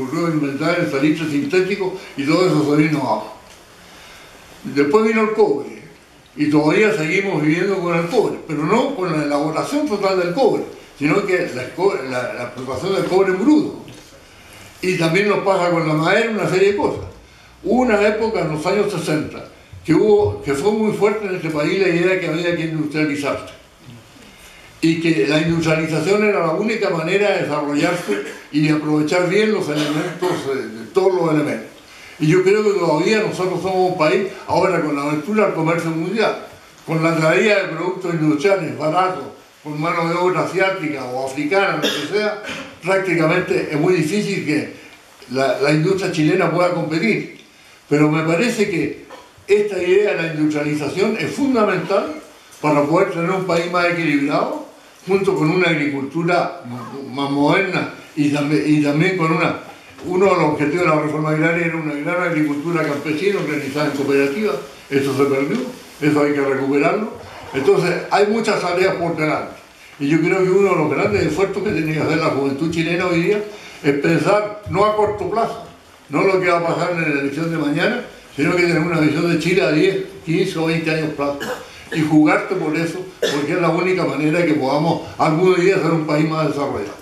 ocurrió inventar el salitre sintético y todo eso se vino abajo. Después vino el cobre y todavía seguimos viviendo con el cobre, pero no con la elaboración total del cobre, sino que la explotación del cobre bruto. Y también nos pasa con la madera una serie de cosas. Hubo una época en los años 60 que fue muy fuerte en este país la idea que había que industrializarse y que la industrialización era la única manera de desarrollarse y de aprovechar bien los elementos, todos los elementos. Y yo creo que todavía nosotros somos un país, ahora con la apertura al comercio mundial, con la traída de productos industriales baratos, con mano de obra asiática o africana, lo que sea, prácticamente es muy difícil que la industria chilena pueda competir. Pero me parece que esta idea de la industrialización es fundamental para poder tener un país más equilibrado, junto con una agricultura más moderna y también con uno de los objetivos de la reforma agraria era una gran agricultura campesina organizada en cooperativas. Eso se perdió, eso hay que recuperarlo. Entonces hay muchas tareas por delante y yo creo que uno de los grandes esfuerzos que tiene que hacer la juventud chilena hoy día es pensar no a corto plazo, no lo que va a pasar en la elección de mañana, sino que tener una visión de Chile a 10, 15 o 20 años plazo y jugarte por eso, porque es la única manera que podamos algún día ser un país más desarrollado.